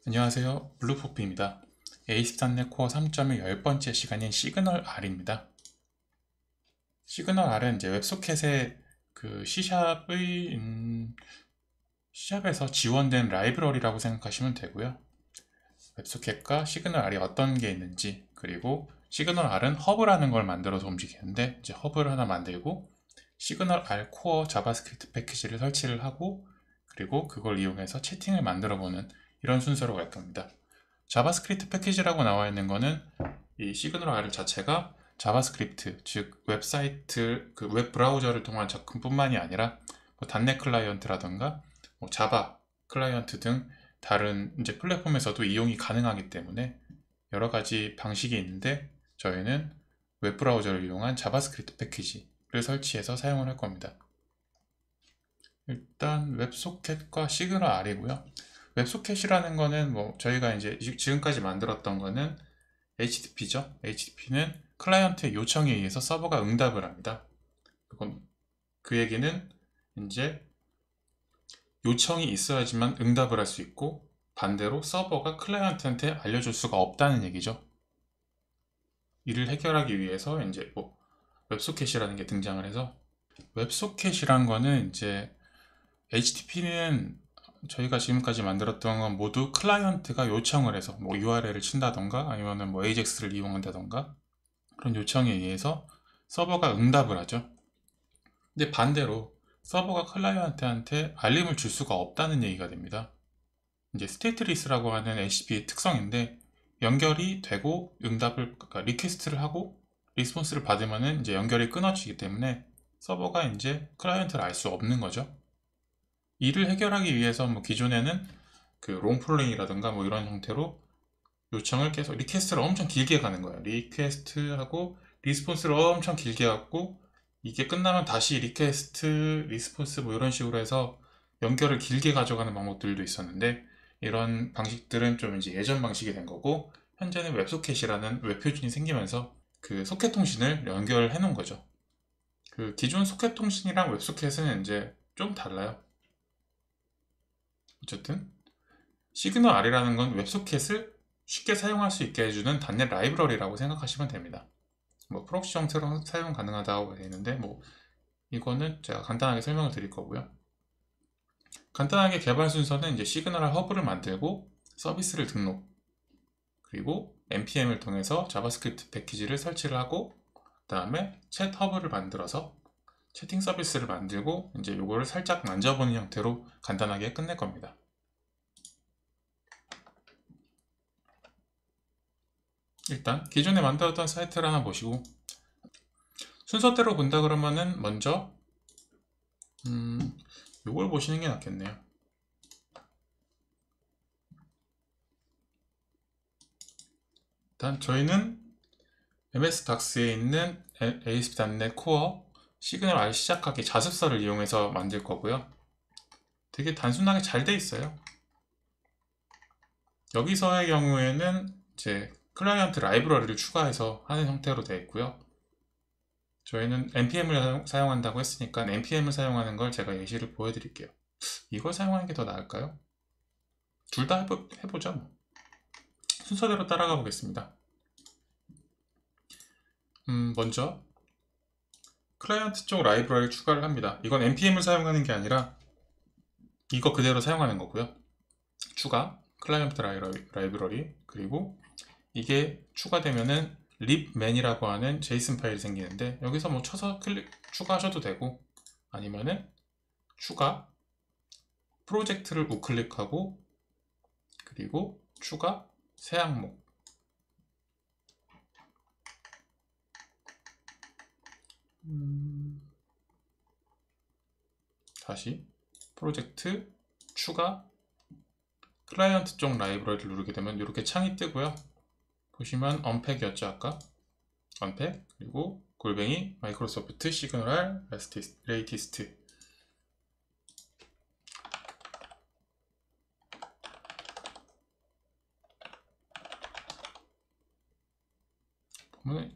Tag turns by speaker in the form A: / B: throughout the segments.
A: 안녕하세요. 블루포프입니다. A13넷 코어 3.1 10번째 시간인 시그널 R입니다. 시그널 R은 이제 웹소켓의 C샵에서 지원된 라이브러리라고 생각하시면 되고요. 웹소켓과 시그널 R이 어떤 게 있는지, 그리고 시그널 R은 허브라는 걸 만들어서 움직이는데, 이제 허브를 하나 만들고 시그널 R 코어 자바스크립트 패키지를 설치를 하고, 그리고 그걸 이용해서 채팅을 만들어 보는 이런 순서로 갈 겁니다. 자바스크립트 패키지라고 나와 있는 거는 이 시그널 R 자체가 자바스크립트, 즉 웹사이트, 웹 브라우저를 통한 접근뿐만이 아니라 .NET 클라이언트라던가 자바 클라이언트 등 다른 이제 플랫폼에서도 이용이 가능하기 때문에 여러 가지 방식이 있는데, 저희는 웹 브라우저를 이용한 자바스크립트 패키지를 설치해서 사용을 할 겁니다. 일단 웹소켓과 시그널 R이고요. 웹소켓이라는 거는 저희가 이제 지금까지 만들었던 거는 HTTP죠. HTTP는 클라이언트의 요청에 의해서 서버가 응답을 합니다. 그 얘기는 이제 요청이 있어야지만 응답을 할 수 있고, 반대로 서버가 클라이언트한테 알려줄 수가 없다는 얘기죠. 이를 해결하기 위해서 이제 웹소켓이라는 게 등장을 해서, 웹소켓이란 거는 이제 HTTP는 저희가 지금까지 만들었던 건 모두 클라이언트가 요청을 해서 URL을 친다던가 아니면 AJAX를 이용한다던가 그런 요청에 의해서 서버가 응답을 하죠. 근데 반대로 서버가 클라이언트한테 알림을 줄 수가 없다는 얘기가 됩니다. 이제 스테이트리스라고 하는 HTTP 특성인데, 연결이 되고 그러니까 리퀘스트를 하고 리스폰스를 받으면은 이제 연결이 끊어지기 때문에 서버가 이제 클라이언트를 알 수 없는 거죠. 이를 해결하기 위해서 기존에는 롱폴링이라든가 이런 형태로 요청을 계속 리퀘스트를 엄청 길게 가는 거예요. 리퀘스트하고 리스폰스를 엄청 길게 갖고, 이게 끝나면 다시 리퀘스트, 리스폰스 이런 식으로 해서 연결을 길게 가져가는 방법들도 있었는데, 이런 방식들은 좀 이제 예전 방식이 된 거고, 현재는 웹소켓이라는 웹 표준이 생기면서 그 소켓 통신을 연결해 놓은 거죠. 그 기존 소켓 통신이랑 웹소켓은 이제 좀 달라요. 어쨌든 시그널 R이라는 건 웹소켓을 쉽게 사용할 수 있게 해주는 .NET 라이브러리라고 생각하시면 됩니다. 프록시 형태로 사용 가능하다고 되어 있는데, 이거는 제가 간단하게 설명을 드릴 거고요. 간단하게 개발 순서는 이제 시그널 허브를 만들고 서비스를 등록, 그리고 npm을 통해서 자바스크립트 패키지를 설치를 하고, 그 다음에 챗 허브를 만들어서 채팅 서비스를 만들고, 이제 요거를 살짝 만져보는 형태로 간단하게 끝낼 겁니다. 일단 기존에 만들었던 사이트를 하나 보시고, 순서대로 본다 그러면은 먼저 요걸 보시는 게 낫겠네요. 일단 저희는 MS-DOCS에 있는 ASP.NET Core 시그널 R 시작하기 자습서를 이용해서 만들 거고요. 되게 단순하게 잘 돼 있어요. 여기서의 경우에는 이제 클라이언트 라이브러리를 추가해서 하는 형태로 되어 있고요. 저희는 npm을 사용한다고 했으니까 npm을 사용하는 걸 제가 예시를 보여드릴게요. 이걸 사용하는 게 더 나을까요? 둘 다 해보죠. 순서대로 따라가 보겠습니다. 먼저 클라이언트 쪽 라이브러리 추가를 합니다. 이건 npm을 사용하는 게 아니라 이거 그대로 사용하는 거고요. 추가 클라이언트 라이브러리, 그리고 이게 추가되면은 libman이라고 하는 제이슨 파일이 생기는데, 여기서 쳐서 추가하셔도 되고, 아니면은 추가 프로젝트를 우클릭하고, 그리고 추가 새 항목, 다시 프로젝트 추가 클라이언트 쪽 라이브러리를 누르게 되면 이렇게 창이 뜨고요. 보시면 언팩이었죠 아까. 언팩, 그리고 골뱅이 마이크로소프트 시그널 레이티스트.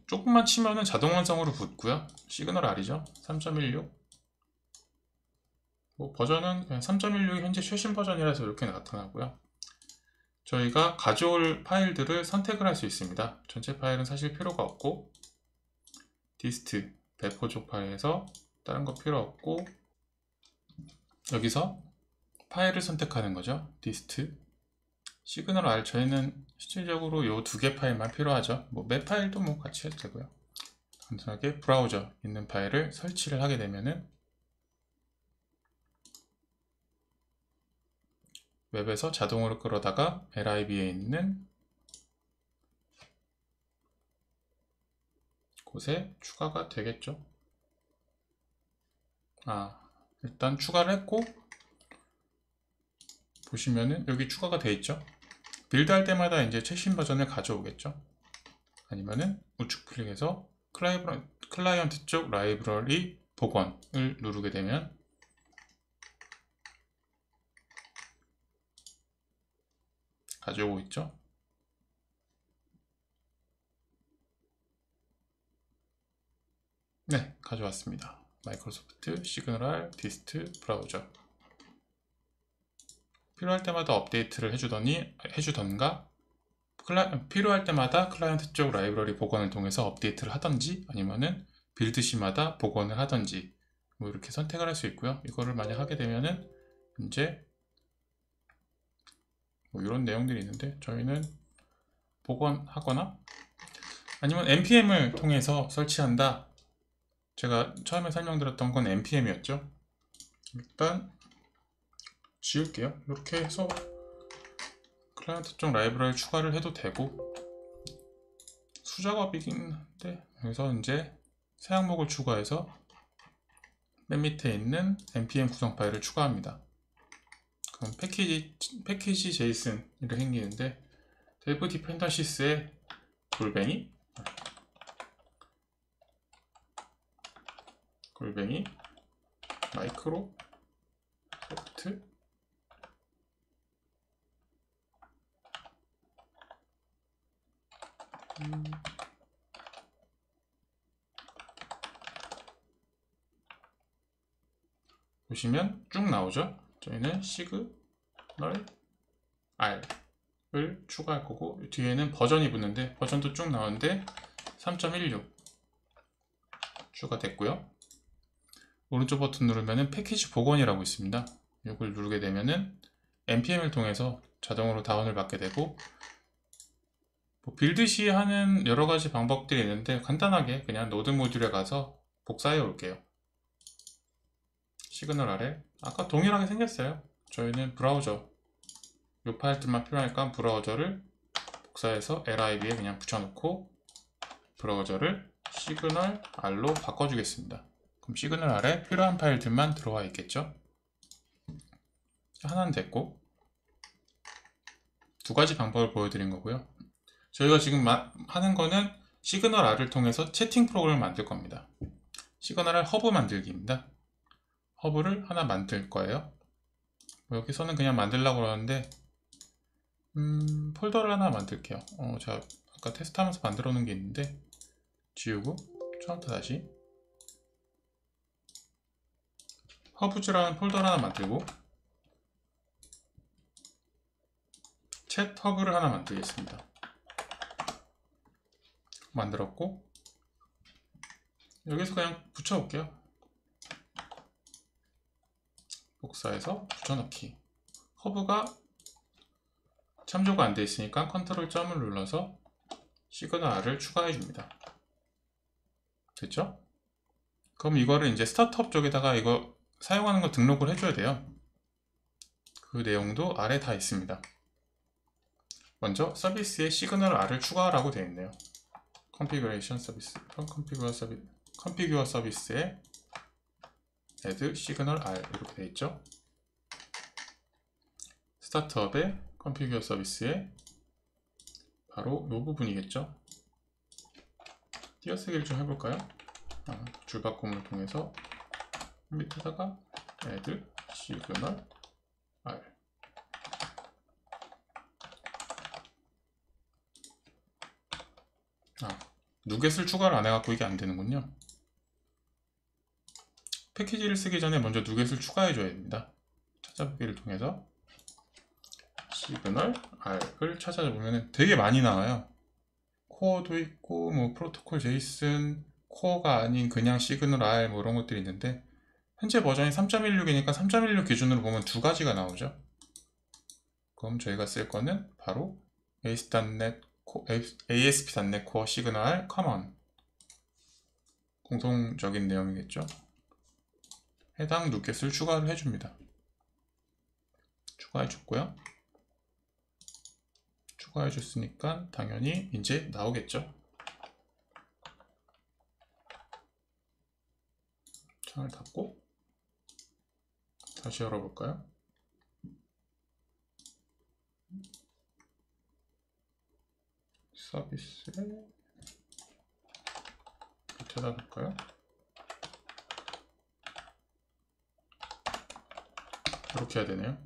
A: 조금만 치면은 자동 완성으로 붙고요. 시그널 R이죠. 3.16. 버전은 그냥 3.16이 현재 최신 버전이라서 이렇게 나타나고요. 저희가 가져올 파일들을 선택을 할 수 있습니다. 전체 파일은 사실 필요가 없고 디스트 배포 파일에서 다른 거 필요 없고 여기서 파일을 선택하는 거죠. 디스트 시그널 R 저희는 실질적으로 요 두 개 파일만 필요하죠. 뭐 맵 파일도 뭐 같이 해도 되고요. 간단하게 브라우저 있는 파일을 설치를 하게 되면은 웹에서 자동으로 끌어다가 LIB에 있는 곳에 추가가 되겠죠. 일단 추가를 했고 보시면은 여기 추가가 돼 있죠. 빌드할 때마다 이제 최신 버전을 가져오겠죠. 아니면은 우측 클릭해서 클라이언트 쪽 라이브러리 복원을 누르게 되면 가져오고 있죠. 네, 가져왔습니다. 마이크로소프트 시그널 R 디스트 브라우저. 필요할 때마다 업데이트를 해주던가 필요할 때마다 클라이언트 쪽 라이브러리 복원을 통해서 업데이트를 하던지 아니면은 빌드 시마다 복원을 하던지 뭐 이렇게 선택을 할 수 있고요. 이거를 만약 하게 되면은 이제 뭐 이런 내용들이 있는데 저희는 복원하거나 아니면 npm을 통해서 설치한다. 제가 처음에 설명드렸던 건 npm이었죠. 일단 지울게요. 이렇게 해서 클라이언트 쪽 라이브러리 추가를 해도 되고 수작업이긴 한데 여기서 이제 새 항목을 추가해서 맨 밑에 있는 npm 구성 파일을 추가합니다. 그럼 패키지 제이슨이렇게 생기는데 데브 디펜던시스의 골뱅이 마이크로소프트 보시면 쭉 나오죠. 저희는 시그널 R을 추가할 거고 뒤에는 버전이 붙는데 버전도 쭉 나오는데 3.16 추가됐고요. 오른쪽 버튼 누르면은 패키지 복원이라고 있습니다. 이걸 누르게 되면은 npm을 통해서 자동으로 다운을 받게 되고 뭐 빌드 시 하는 여러 가지 방법들이 있는데 간단하게 그냥 노드 모듈에 가서 복사해 올게요. 시그널 아래 아까 동일하게 생겼어요. 저희는 브라우저 이 파일들만 필요하니까 브라우저를 복사해서 lib에 그냥 붙여놓고 브라우저를 시그널 R로 바꿔주겠습니다. 그럼 시그널 R에 필요한 파일들만 들어와 있겠죠. 하나는 됐고 두 가지 방법을 보여드린 거고요. 저희가 지금 하는 거는 시그널 R을 통해서 채팅 프로그램을 만들 겁니다. 시그널 R 허브 만들기입니다. 허브를 하나 만들 거예요. 여기서는 그냥 만들려고 그러는데 폴더를 하나 만들게요. 제가 아까 테스트하면서 만들어 놓은 게 있는데 지우고 처음부터 다시 허브즈라는 폴더를 하나 만들고 챗 허브를 하나 만들겠습니다. 만들었고 여기서 그냥 붙여볼게요. 복사해서 붙여넣기. 허브가 참조가 안 되어 있으니까 컨트롤 점을 눌러서 시그널 R을 추가해 줍니다. 됐죠? 그럼 이거를 이제 스타트업 쪽에다가 이거 사용하는 거 등록을 해줘야 돼요. 그 내용도 아래 다 있습니다. 먼저 서비스에 시그널 R을 추가하라고 되어 있네요. 컨피규레이션 서비스, 컨피규어 서비스에 add 시그널 R 이렇게 되어 있죠. 스타트업의 컨피규어 서비스에 바로 이 부분이겠죠. 띄어쓰기를 좀 해볼까요? 줄바꿈을 통해서 밑에다가 add 시그널 R 누겟을 추가를 안 해갖고 이게 안 되는군요. 패키지를 쓰기 전에 먼저 누겟을 추가해 줘야 됩니다. 찾아보기를 통해서 시그널 R을 찾아보면 되게 많이 나와요. 코어도 있고 뭐 프로토콜 제이슨, 코어가 아닌 그냥 시그널 R 뭐 이런 것들이 있는데 현재 버전이 3.16이니까 3.16 기준으로 보면 두 가지가 나오죠. 그럼 저희가 쓸 거는 바로 ASP.NET Core 시그널 커먼, 공통적인 내용이겠죠. 해당 누켓을 추가를 해줍니다. 추가해줬고요. 추가해줬으니까 당연히 이제 나오겠죠. 창을 닫고 다시 열어볼까요? 서비스를 닫아볼까요? 이렇게 해야 되네요.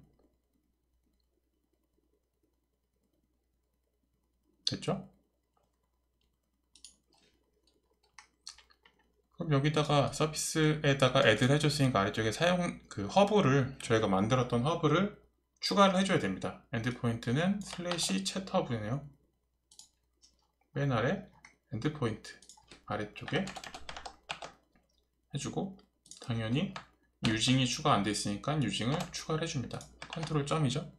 A: 됐죠? 그럼 여기다가 서비스에다가 애드를 해줬으니까 아래쪽에 사용 허브를 저희가 만들었던 허브를 추가를 해줘야 됩니다. 엔드포인트는 /chat 허브네요. 맨 아래 엔드포인트 아래쪽에 해주고 당연히 유징이 추가 안 돼 있으니까 유징을 추가를 해줍니다. 컨트롤 점이죠.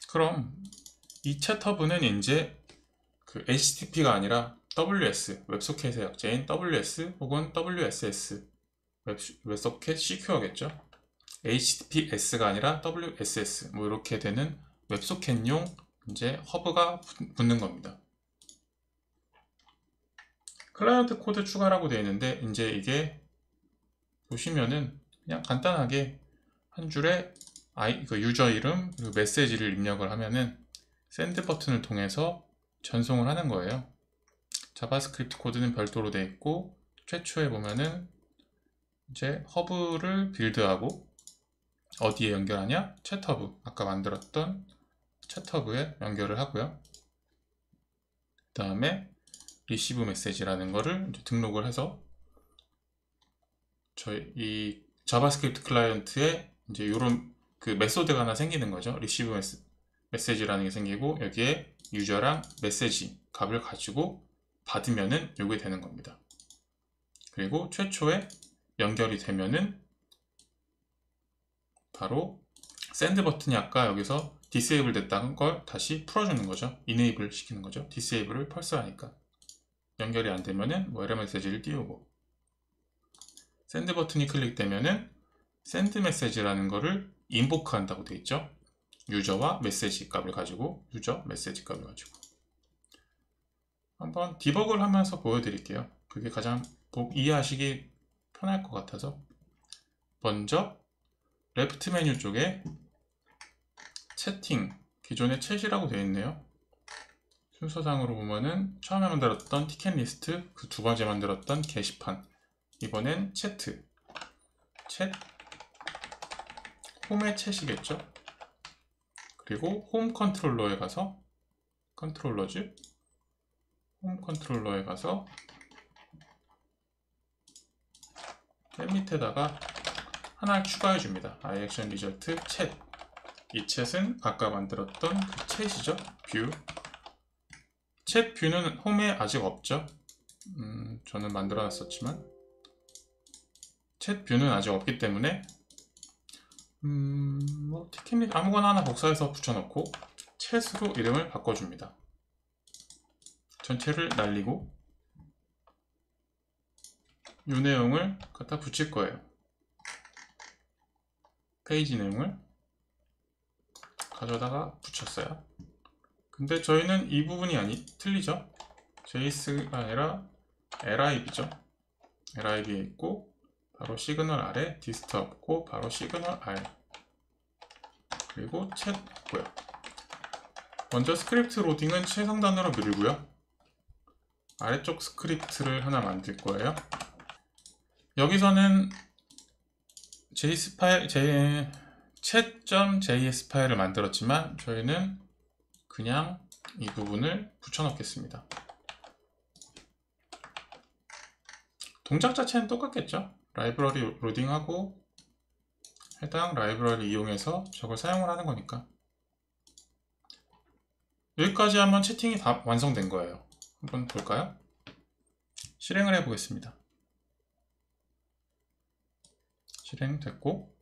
A: 그럼 이 챗 허브는 이제 그 HTTP가 아니라 WS, 웹소켓의 약자인 WS 혹은 WSS, 웹소켓 시큐어겠죠. HTTPS가 아니라 WSS, 뭐 이렇게 되는 웹소켓용 이제 허브가 붙는 겁니다. 클라이언트 코드 추가라고 되어 있는데 이제 이게 보시면은 그냥 간단하게 한 줄에 유저 이름 그리고 메시지를 입력을 하면은 샌드 버튼을 통해서 전송을 하는 거예요. 자바스크립트 코드는 별도로 되어 있고 최초에 보면은 이제 허브를 빌드하고 어디에 연결하냐? 챗 허브, 아까 만들었던 챗 허브에 연결을 하고요. 그 다음에 리시브 메시지라는 거를 이제 등록을 해서 저희 이 자바스크립트 클라이언트에 이제 이런 그 메소드가 하나 생기는 거죠. 리시브 메시지라는 게 생기고 여기에 유저랑 메시지 값을 가지고 받으면은 요게 되는 겁니다. 그리고 최초에 연결이 되면은 바로 샌드 버튼이 아까 여기서 디세이블 됐다는 걸 다시 풀어주는 거죠. 이네이블 시키는 거죠. 디세이블을 펄스하니까 연결이 안 되면은 뭐 에러 메시지를 띄우고 샌드 버튼이 클릭되면은 샌드 메시지라는 거를 인보크 한다고 되어 있죠. 유저와 메시지 값을 가지고 유저 메시지 값을 가지고 한번 디버그를 하면서 보여드릴게요. 그게 가장 이해하시기 편할 것 같아서 먼저 레프트 메뉴 쪽에 채팅, 기존에 챗이라고 되어 있네요. 순서상으로 보면은 처음에 만들었던 티켓 리스트, 그 두 번째 만들었던 게시판, 이번엔 채트, 챗, 홈의 챗이겠죠. 그리고 홈 컨트롤러에 가서 컨트롤러즈, 홈 컨트롤러에 가서 맨 밑에다가 하나 추가해 줍니다. iAction result 챗. 이 챗은 아까 만들었던 그 챗이죠. 뷰. 챗 뷰는 홈에 아직 없죠. 저는 만들어 놨었지만 챗 뷰는 아직 없기 때문에 뭐 티켓 아무거나 하나 복사해서 붙여놓고 챗으로 이름을 바꿔줍니다. 전체를 날리고 이 내용을 갖다 붙일 거예요. 페이지 내용을 가져다가 붙였어요. 근데 저희는 이 부분이 틀리죠. JS가 아니라 LIB죠. LIB에 있고 바로 시그널 R에 디스트 없고 바로 시그널 R 그리고 챗 있고요. 먼저 스크립트 로딩은 최상단으로 누르고요. 아래쪽 스크립트를 하나 만들 거예요. 여기서는 JS 파일, chat.js 파일을 만들었지만 저희는 그냥 이 부분을 붙여넣겠습니다. 동작 자체는 똑같겠죠. 라이브러리 로딩하고 해당 라이브러리 이용해서 저걸 사용을 하는 거니까 여기까지 하면 채팅이 다 완성된 거예요. 한번 볼까요? 실행을 해보겠습니다. 실행됐고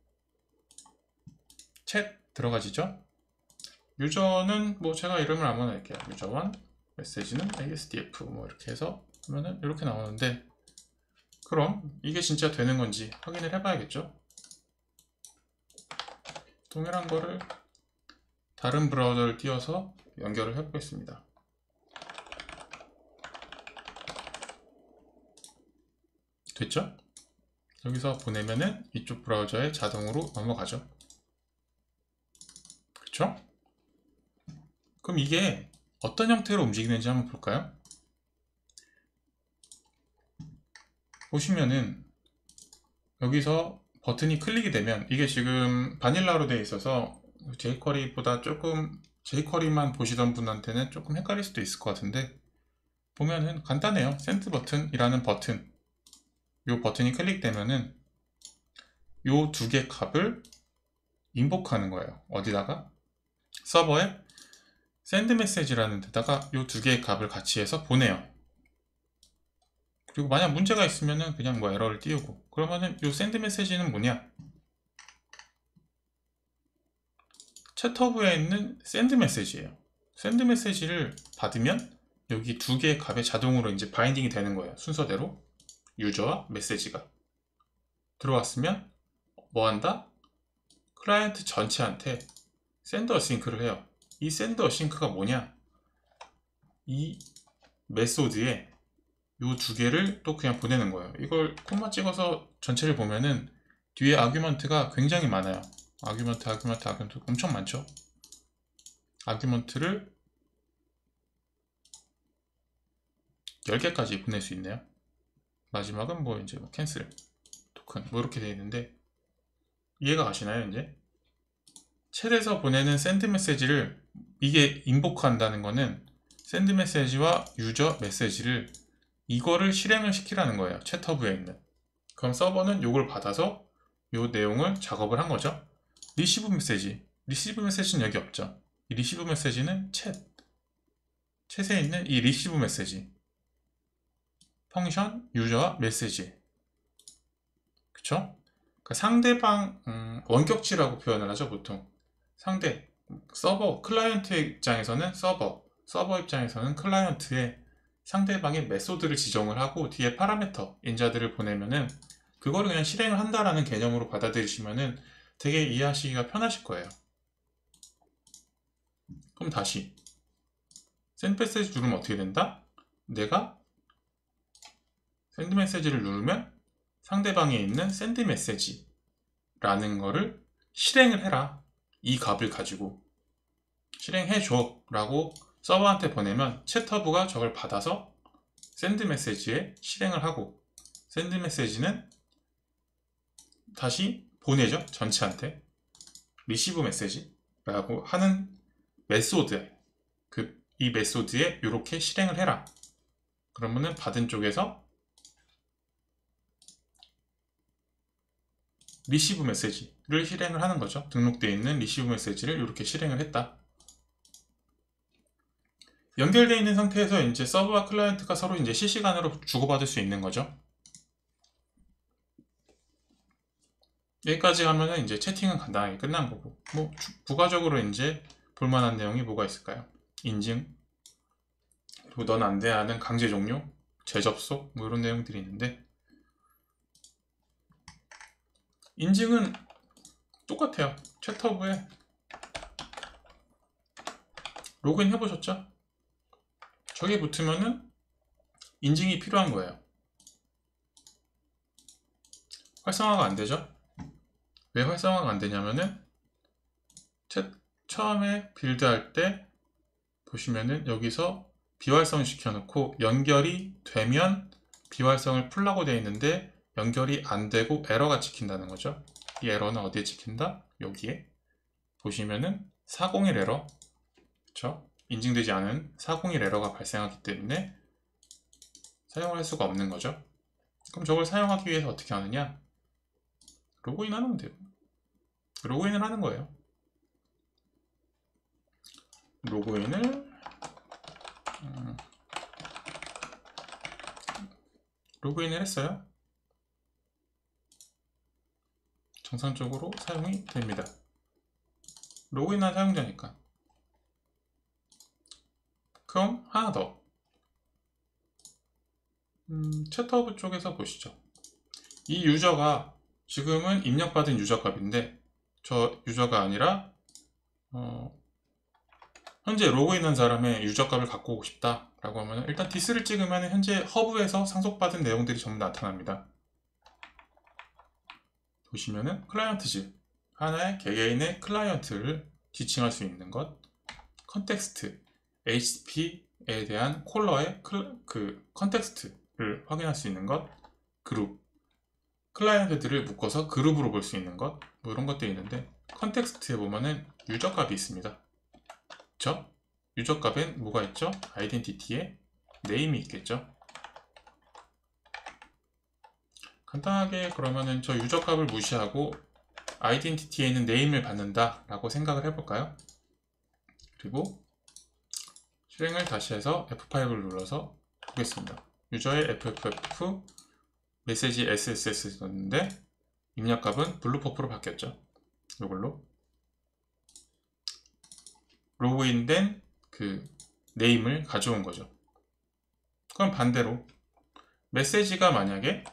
A: 챗 들어가지죠? 유저는 뭐 제가 이름을 아무나 낼게요. 유저1 메시지는 ASDF 뭐 이렇게 해서 하면은 이렇게 나오는데, 그럼 이게 진짜 되는 건지 확인을 해봐야겠죠? 동일한 거를 다른 브라우저를 띄워서 연결을 해보겠습니다. 됐죠? 여기서 보내면은 이쪽 브라우저에 자동으로 넘어가죠. 그렇죠? 그럼 이게 어떤 형태로 움직이는지 한번 볼까요? 보시면은 여기서 버튼이 클릭이 되면, 이게 지금 바닐라로 되어 있어서 jQuery보다 조금, jQuery만 보시던 분한테는 조금 헷갈릴 수도 있을 것 같은데, 보면은 간단해요. 센드 버튼이라는 버튼, 이 버튼이 클릭되면은 이 두 개 값을 인복하는 거예요. 어디다가? 서버에 send message라는 데다가 이 두 개의 값을 같이 해서 보내요. 그리고 만약 문제가 있으면은 그냥 뭐 에러를 띄우고, 그러면은 이 send message는 뭐냐? 챗허브에 있는 send message예요. send message를 받으면 여기 두 개의 값에 자동으로 이제 바인딩이 되는 거예요. 순서대로 유저와 메시지가 들어왔으면 뭐 한다? 클라이언트 전체한테 send async를 해요. 이 send async가 뭐냐? 이 메소드에 이 두 개를 또 그냥 보내는 거예요. 이걸 콤마 찍어서 전체를 보면은 뒤에 아규먼트가 굉장히 많아요. 아규먼트 엄청 많죠. 아규먼트를 10개까지 보낼 수 있네요. 마지막은 뭐 이제 뭐 캔슬, 토큰 뭐 이렇게 되어 있는데, 이해가 가시나요? 이제 챗에서 보내는 샌드 메시지를 이게 인보크한다는 거는 샌드 메시지와 유저 메시지를 이거를 실행을 시키라는 거예요. 챗허브에 있는. 그럼 서버는 이걸 받아서 이 내용을 작업을 한 거죠. 리시브 메시지, 리시브 메시지는 여기 없죠. 이 리시브 메시지는 챗에 있는 이 리시브 메시지 펑션 유저와 메시지, 그쵸? 그러니까 상대방, 원격지라고 표현을 하죠. 보통 상대 서버, 클라이언트 입장에서는 서버 입장에서는 클라이언트에 상대방의 메소드를 지정을 하고 뒤에 파라미터 인자들을 보내면은 그거를 그냥 실행을 한다라는 개념으로 받아들이시면은 되게 이해하시기가 편하실 거예요. 그럼 다시 send 메시지 누르면 어떻게 된다? 내가 send 메시지를 누르면 상대방에 있는 send 메시지라는 거를 실행을 해라. 이 값을 가지고 실행해줘 라고 서버한테 보내면 챗허브가 저걸 받아서 send 메시지에 실행을 하고, send 메시지는 다시 보내죠. 전체한테 receive 메시지라고 하는 메소드, 이 메소드에 이렇게 실행을 해라. 그러면은 받은 쪽에서 receive 메시지를 실행을 하는 거죠. 등록되어 있는 receive 메시지를 이렇게 실행을 했다. 연결되어 있는 상태에서 이제 서버와 클라이언트가 서로 이제 실시간으로 주고받을 수 있는 거죠. 여기까지 하면은 이제 채팅은 간단하게 끝난 거고, 뭐 부가적으로 이제 볼만한 내용이 뭐가 있을까요? 인증, 그리고 넌 안 돼 하는 강제 종료, 재접속 뭐 이런 내용들이 있는데, 인증은 똑같아요. 챗허브에 로그인 해보셨죠? 저게 붙으면은 인증이 필요한 거예요. 활성화가 안 되죠? 왜 활성화가 안 되냐면은 처음에 빌드할 때 보시면은 여기서 비활성 시켜놓고 연결이 되면 비활성을 풀라고 되어 있는데 연결이 안 되고 에러가 찍힌다는 거죠. 이 에러는 어디에 찍힌다? 여기에 보시면은 401 에러, 그쵸? 인증되지 않은 401 에러가 발생하기 때문에 사용을 할 수가 없는 거죠. 그럼 저걸 사용하기 위해서 어떻게 하느냐? 로그인 하면 돼요. 로그인을 하는 거예요. 로그인을 로그인을 했어요. 정상적으로 사용이 됩니다. 로그인한 사용자니까. 그럼 하나 더. 채터허브 쪽에서 보시죠. 이 유저가 지금은 입력받은 유저값인데 저 유저가 아니라 현재 로그인한 사람의 유저값을 갖고 오고 싶다 라고 하면 일단 디스를 찍으면 현재 허브에서 상속받은 내용들이 전부 나타납니다. 보시면은 클라이언트즈, 하나의 개개인의 클라이언트를 지칭할 수 있는 것, 컨텍스트, HTTP에 대한 콜러의 컨텍스트를 확인할 수 있는 것, 그룹, 클라이언트들을 묶어서 그룹으로 볼 수 있는 것, 뭐 이런 것들이 있는데 컨텍스트에 보면은 유저값이 있습니다. 그쵸? 유저값엔 뭐가 있죠? 아이덴티티에 네임이 있겠죠? 간단하게 그러면은 저 유저값을 무시하고 아이덴티티에 있는 네임을 받는다 라고 생각을 해볼까요? 그리고 실행을 다시 해서 F5를 눌러서 보겠습니다. 유저의 FFF 메시지 SSS 였는데 입력값은 블루퍼프로 바뀌었죠. 이걸로 로그인된 그 네임을 가져온 거죠. 그럼 반대로 메시지가 만약에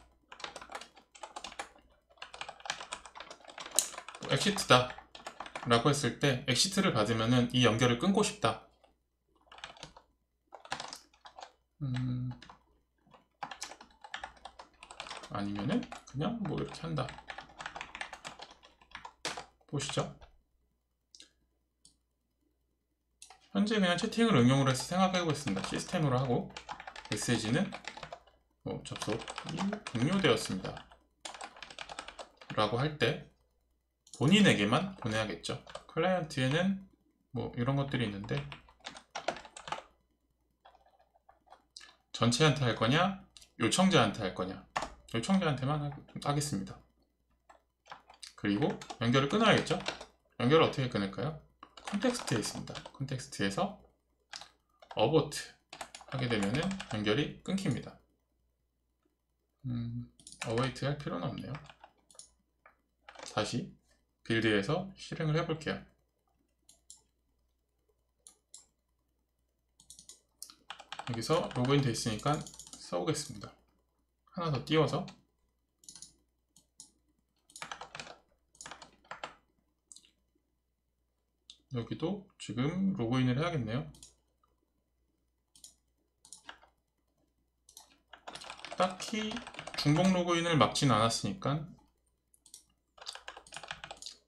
A: 엑시트다 라고 했을 때 엑시트를 받으면은 이 연결을 끊고 싶다. 아니면은 그냥 뭐 이렇게 한다. 보시죠. 현재 그냥 채팅을 응용으로 해서 생각해 보겠습니다. 시스템으로 하고 메시지는 접속이 종료되었습니다 라고 할 때 본인에게만 보내야겠죠. 클라이언트에는 뭐 이런 것들이 있는데 전체한테 할 거냐 요청자한테 할 거냐, 요청자한테만 하겠습니다. 그리고 연결을 끊어야겠죠. 연결을 어떻게 끊을까요? 컨텍스트에 있습니다. 컨텍스트에서 abort 하게 되면은 연결이 끊깁니다. await 할 필요는 없네요. 다시 빌드에서 실행을 해볼게요. 여기서 로그인 돼 있으니까 써보겠습니다. 하나 더 띄워서 여기도 지금 로그인을 해야겠네요. 딱히 중복 로그인을 막지는 않았으니까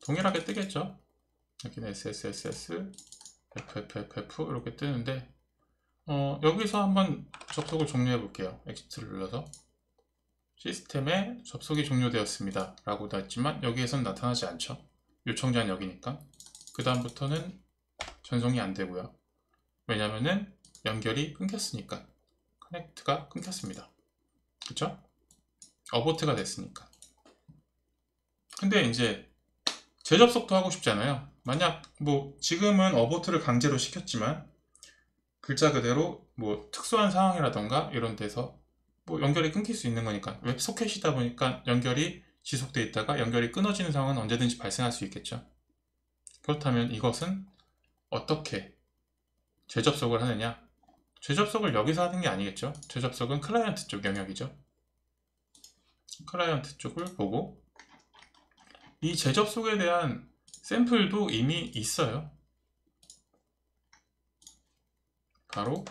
A: 동일하게 뜨겠죠. 여기는 SSSS, FFFF 이렇게 뜨는데 여기서 한번 접속을 종료해 볼게요. 엑시트를 눌러서 시스템에 접속이 종료되었습니다 라고 나왔지만 여기에선 나타나지 않죠. 요청자는 여기니까. 그 다음부터는 전송이 안 되고요. 왜냐면은 연결이 끊겼으니까. 커넥트가 끊겼습니다. 그쵸? 어보트가 됐으니까. 근데 이제 재접속도 하고 싶잖아요. 만약 뭐 지금은 어보트를 강제로 시켰지만 글자 그대로 뭐 특수한 상황이라던가 이런 데서 뭐 연결이 끊길 수 있는 거니까 웹소켓이다 보니까 연결이 지속되어 있다가 연결이 끊어지는 상황은 언제든지 발생할 수 있겠죠. 그렇다면 이것은 어떻게 재접속을 하느냐? 재접속을 여기서 하는 게 아니겠죠. 재접속은 클라이언트 쪽 영역이죠. 클라이언트 쪽을 보고 이 재접속에 대한 샘플도 이미 있어요. 바로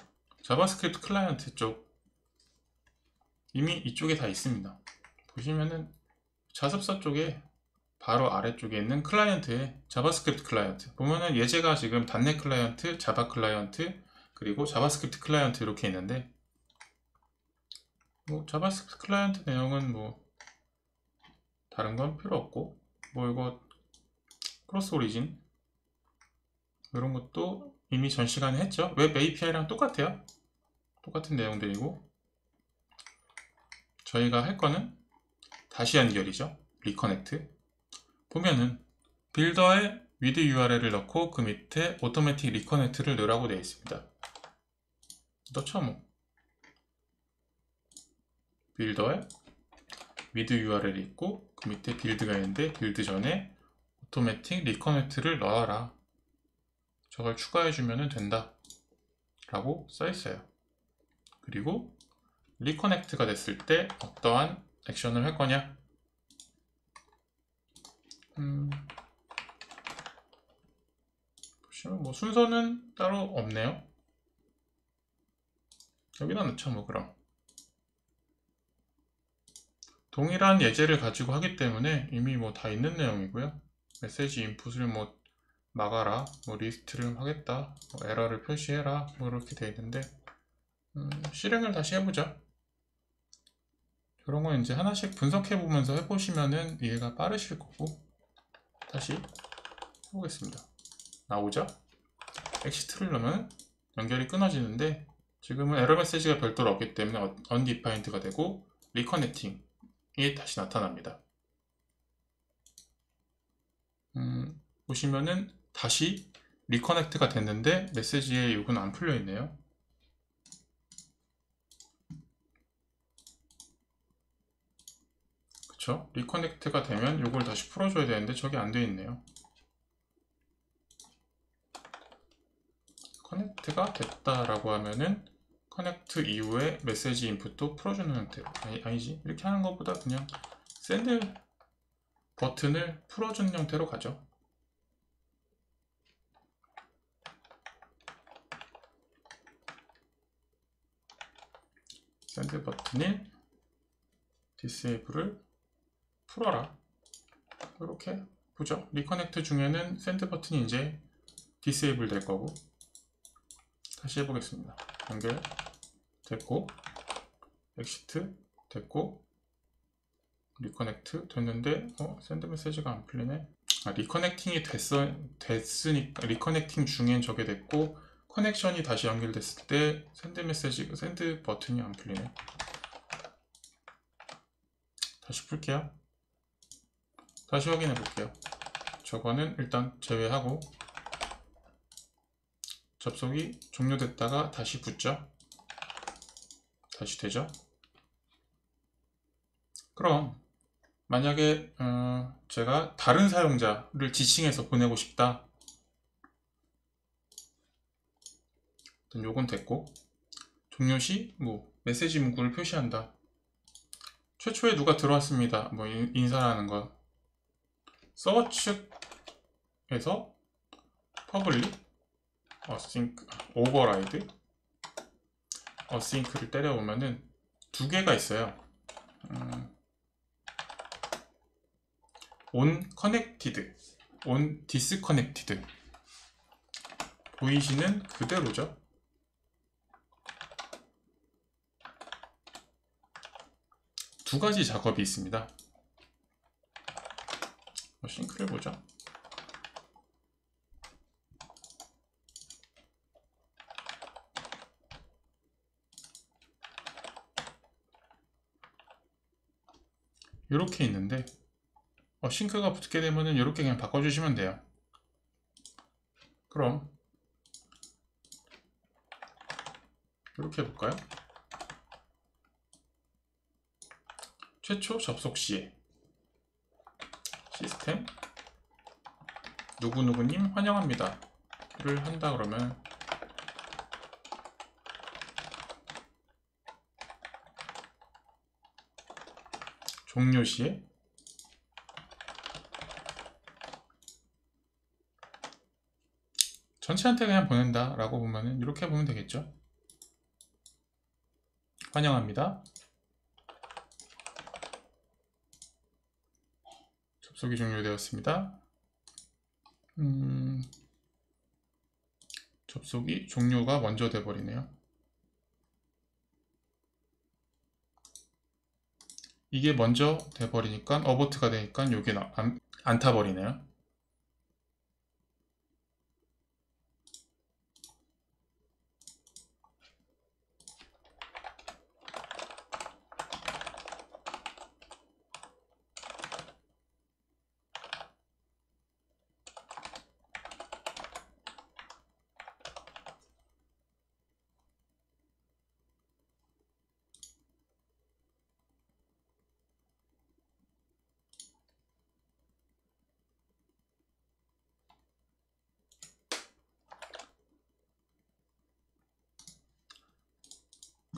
A: 자바스크립트 클라이언트 쪽 이미 이쪽에 다 있습니다. 보시면은 자습서 쪽에 바로 아래쪽에 있는 클라이언트에 자바스크립트 클라이언트 보면은 예제가 지금 .NET 클라이언트, 자바 클라이언트, 그리고 자바스크립트 클라이언트 이렇게 있는데 뭐 자바스크립트 클라이언트 내용은 뭐 다른 건 필요 없고 뭐 이거 크로스 오리진 이런 것도 이미 전 시간에 했죠. 웹 API랑 똑같아요. 똑같은 내용들이고 저희가 할 거는 다시 연결이죠. 리커넥트 보면은 빌더에 with URL을 넣고 그 밑에 오토매틱 리커넥트를 넣으라고 되어 있습니다. 넣죠 뭐. 빌더에 미드 URL이 있고 그 밑에 빌드가 있는데 빌드 전에 오토매틱 리커넥트를 넣어라. 저걸 추가해주면 된다 라고 써있어요. 그리고 리커넥트가 됐을 때 어떠한 액션을 할 거냐. 보시면 뭐 순서는 따로 없네요. 여기다 넣죠 뭐. 그럼 동일한 예제를 가지고 하기 때문에 이미 뭐 다 있는 내용이고요. 메시지 인풋을 뭐 막아라, 뭐 리스트를 하겠다, 뭐 에러를 표시해라, 뭐 이렇게 되어 있는데 실행을 다시 해보자. 그런 건 이제 하나씩 분석해 보면서 해보시면은 이해가 빠르실 거고. 다시 해보겠습니다. 나오죠? 엑시트를 넣으면 연결이 끊어지는데 지금은 에러 메시지가 별도로 없기 때문에 undefined가 되고 리커넥팅이 다시 나타납니다. 보시면은 다시 리커넥트가 됐는데 메시지의 요구는 안 풀려 있네요. 그쵸? 리커넥트가 되면 요걸 다시 풀어줘야 되는데 저게 안 돼 있네요. 커넥트가 됐다라고 하면은 커넥트 이후에 메시지 인풋도 풀어주는 형태로, 아니지, 이렇게 하는 것보다 그냥 샌드 버튼을 풀어주는 형태로 가죠. 샌드 버튼인 디세이블을 풀어라. 이렇게 보죠. 리커넥트 중에는 샌드 버튼이 이제 디세이블 될 거고. 다시 해보겠습니다. 연결 됐고, 엑시트 됐고, 리커넥트 됐는데 샌드 메시지가 안 풀리네. 리커넥팅이 됐으니까 리커넥팅 중엔 저게 됐고, 커넥션이 다시 연결됐을 때 샌드 버튼이 안 풀리네. 다시 풀게요. 다시 확인해 볼게요. 저거는 일단 제외하고 접속이 종료됐다가 다시 붙죠. 다시 되죠. 그럼 만약에 제가 다른 사용자를 지칭해서 보내고 싶다. 요건 됐고, 종료 시 뭐 메시지 문구를 표시한다. 최초에 누가 들어왔습니다. 뭐 인사라는 거. 서버 측에서 public async override async를 때려보면은 두 개가 있어요. on connected, on disconnected. 보이시는 그대로죠. 두 가지 작업이 있습니다. 싱크를 보죠. 이렇게 있는데 싱크가 붙게 되면은 이렇게 그냥 바꿔주시면 돼요. 그럼 이렇게 해볼까요? 최초 접속 시에 시스템 누구누구님 환영합니다 를 한다 그러면 종료 시에 전체한테 그냥 보낸다 라고 보면은 이렇게 보면 되겠죠. 환영합니다. 접속이 종료되었습니다. 접속이 종료가 먼저 돼버리네요. 이게 먼저 돼버리니까 어버트가 되니까 여기 안 타버리네요.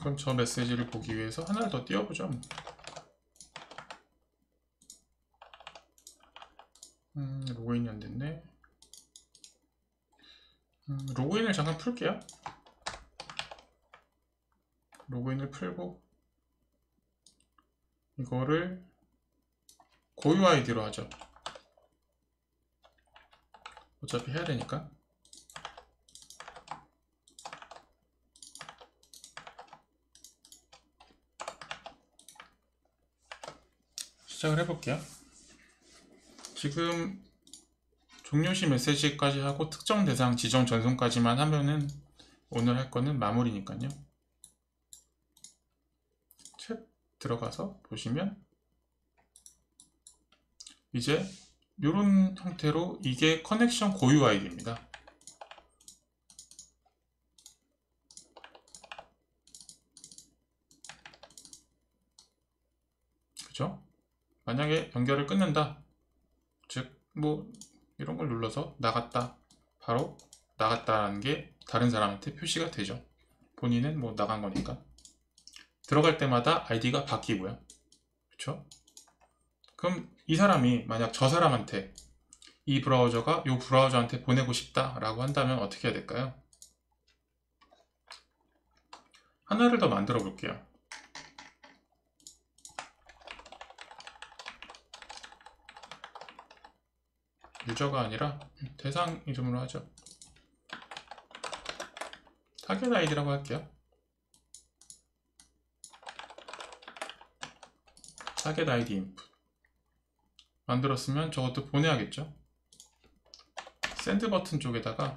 A: 그럼 저 메시지를 보기 위해서 하나를 더 띄워보죠. 로그인이 안 됐네. 로그인을 잠깐 풀게요. 로그인을 풀고 이거를 고유 아이디로 하죠. 어차피 해야 되니까. 시작을 해볼게요. 지금 종료시 메시지까지 하고 특정 대상 지정 전송까지만 하면은 오늘 할 거는 마무리니까요. 챗 들어가서 보시면 이제 이런 형태로 이게 커넥션 고유 아이디입니다. 그죠? 만약에 연결을 끊는다, 즉 뭐 이런 걸 눌러서 나갔다, 바로 나갔다라는 게 다른 사람한테 표시가 되죠. 본인은 뭐 나간 거니까. 들어갈 때마다 아이디가 바뀌고요. 그렇죠? 그럼 이 사람이 만약 저 사람한테 이 브라우저가 이 브라우저한테 보내고 싶다 라고 한다면 어떻게 해야 될까요? 하나를 더 만들어 볼게요. 유저가 아니라 대상 이름으로 하죠. 타겟 아이디라고 할게요. 타겟 아이디 인풋 만들었으면 저것도 보내야겠죠. 샌드 버튼 쪽에다가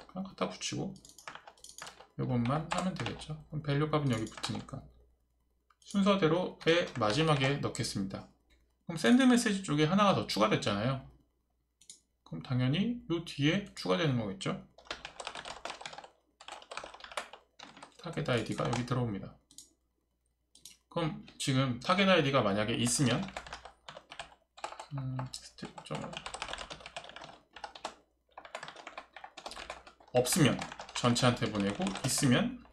A: 그냥 갖다 붙이고 이것만 하면 되겠죠. 그럼 밸류 값은 여기 붙으니까 순서대로 마지막에 넣겠습니다. 그럼 샌드 메시지 쪽에 하나가 더 추가됐잖아요. 그럼 당연히 이 뒤에 추가되는 거겠죠. 타겟 아이디가 여기 들어옵니다. 그럼 지금 타겟 아이디가 만약에 있으면 없으면 전체한테 보내고 있으면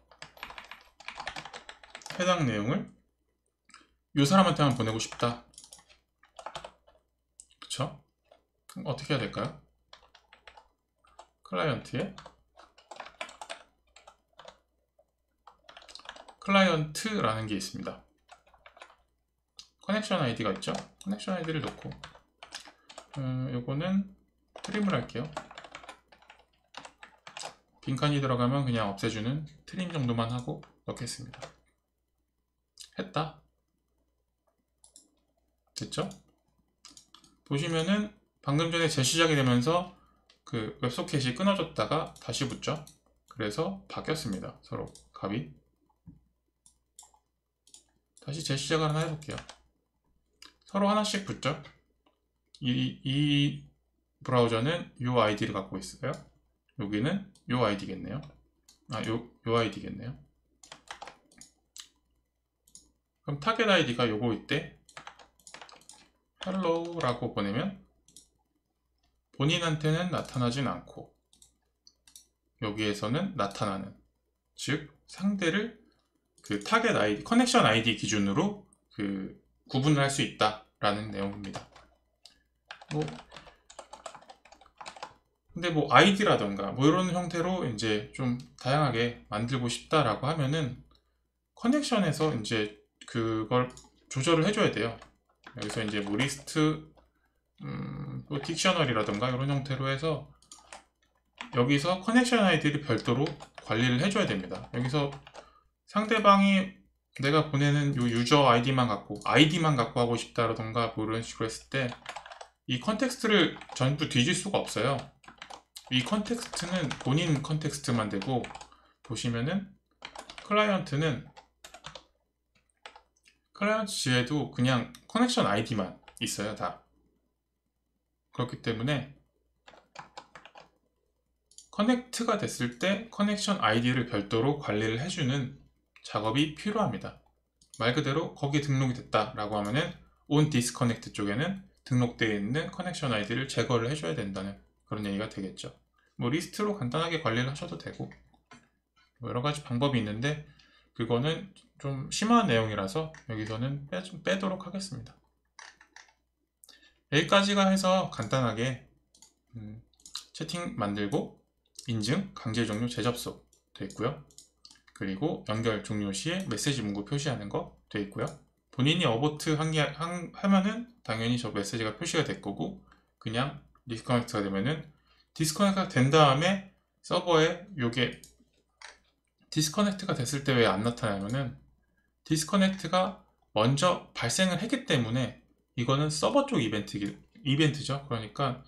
A: 해당 내용을 이 사람한테만 보내고 싶다. 그쵸? 그럼 어떻게 해야 될까요? 클라이언트에 클라이언트라는 게 있습니다. 커넥션 아이디가 있죠? 커넥션 아이디를 넣고 요거는 트림을 할게요. 빈칸이 들어가면 그냥 없애주는 트림 정도만 하고 넣겠습니다. 했다. 됐죠? 보시면은 방금 전에 재시작이 되면서 그 웹소켓이 끊어졌다가 다시 붙죠? 그래서 바뀌었습니다. 서로 값이. 다시 재시작을 하나 해볼게요. 서로 하나씩 붙죠? 이 브라우저는 이 아이디를 갖고 있어요. 여기는 이 아이디겠네요. 요 아이디겠네요. 그럼 타겟 아이디가 요거 있대. hello 라고 보내면 본인한테는 나타나진 않고 여기에서는 나타나는, 즉 상대를 그 타겟 아이디, 커넥션 아이디 기준으로 그 구분을 할 수 있다라는 내용입니다. 근데 뭐 아이디라던가 뭐 이런 형태로 이제 좀 다양하게 만들고 싶다라고 하면은 커넥션에서 이제 그걸 조절을 해줘야 돼요. 여기서 이제 뭐 리스트, 또 딕셔너리라던가 이런 형태로 해서 여기서 커넥션 아이디를 별도로 관리를 해줘야 됩니다. 여기서 상대방이 내가 보내는 요 유저 아이디만 갖고 하고 싶다라던가 뭐 이런 식으로 했을 때 이 컨텍스트를 전부 뒤질 수가 없어요. 이 컨텍스트는 본인 컨텍스트만 되고, 보시면은 클라이언트 뒤에도 그냥 커넥션 아이디만 있어요. 다. 그렇기 때문에 커넥트가 됐을 때 커넥션 아이디를 별도로 관리를 해주는 작업이 필요합니다. 말 그대로 거기에 등록이 됐다라고 하면은 on disconnect 쪽에는 등록되어 있는 커넥션 아이디를 제거를 해줘야 된다는 그런 얘기가 되겠죠. 뭐 리스트로 간단하게 관리를 하셔도 되고 뭐 여러 가지 방법이 있는데 그거는 좀 심한 내용이라서 여기서는 좀 빼도록 하겠습니다. 여기까지가 해서 간단하게 채팅 만들고 인증, 강제 종료, 재접속 되어 있고요. 그리고 연결 종료 시에 메시지 문구 표시하는 거 되어 있고요. 본인이 어보트 하면은 당연히 저 메시지가 표시가 될 거고, 그냥 디스커넥트가 되면은 디스커넥트가 된 다음에 서버에 요게 디스커넥트가 됐을 때 왜 안 나타나냐면은 디스커넥트가 먼저 발생을 했기 때문에 이거는 서버 쪽 이벤트죠. 그러니까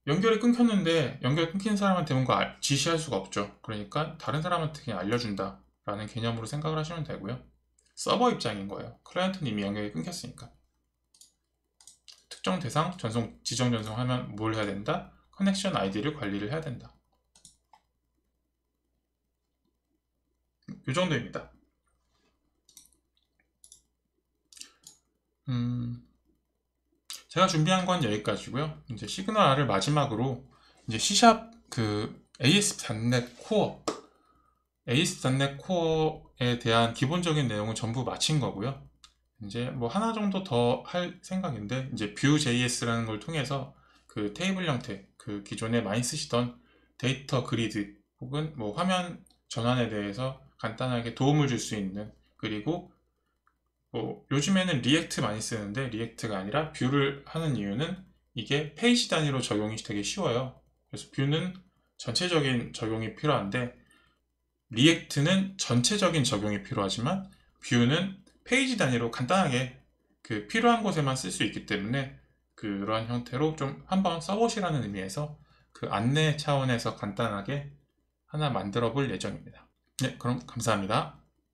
A: 연결이 끊겼는데 연결이 끊긴 사람한테 뭔가 지시할 수가 없죠. 그러니까 다른 사람한테 그냥 알려준다 라는 개념으로 생각을 하시면 되고요. 서버 입장인 거예요. 클라이언트는 이미 연결이 끊겼으니까. 특정 대상 지정 전송하면 뭘 해야 된다? 커넥션 아이디를 관리를 해야 된다. 이 정도입니다. 제가 준비한 건 여기까지고요. 이제 시그널 R을 마지막으로 이제 C# ASP.NET 코어에 대한 기본적인 내용은 전부 마친 거고요. 이제 뭐 하나 정도 더 할 생각인데, 이제 Vue.js라는 걸 통해서 그 테이블 형태, 그 기존에 많이 쓰시던 데이터 그리드 혹은 뭐 화면 전환에 대해서 간단하게 도움을 줄 수 있는, 그리고 뭐 요즘에는 리액트 많이 쓰는데 리액트가 아니라 뷰를 하는 이유는 이게 페이지 단위로 적용이 되게 쉬워요. 그래서 뷰는 전체적인 적용이 필요한데 리액트는 전체적인 적용이 필요하지만 뷰는 페이지 단위로 간단하게 그 필요한 곳에만 쓸 수 있기 때문에 그러한 형태로 좀 한번 써보시라는 의미에서 그 안내 차원에서 간단하게 하나 만들어 볼 예정입니다. 네, 그럼 감사합니다.